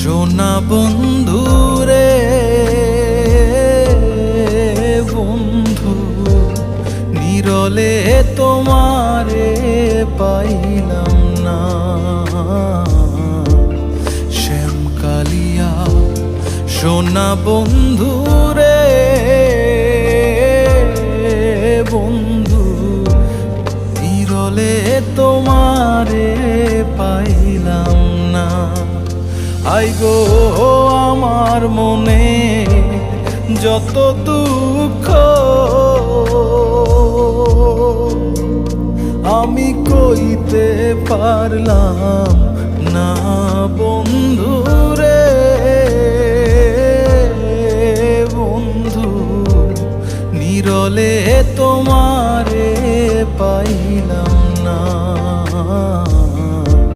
সোনা বন্ধু রে বন্ধু, নিরলে তোমারে পাইলাম না। শ্যামকালিয়া সোনা বন্ধু রে বন্ধু, নিরলে তোমারে পাইলাম না। আই গো আমার মনে যত দুঃখ, আমি কইতে পারলাম না বন্ধু রে বন্ধু, নিরলে তোমারে পাই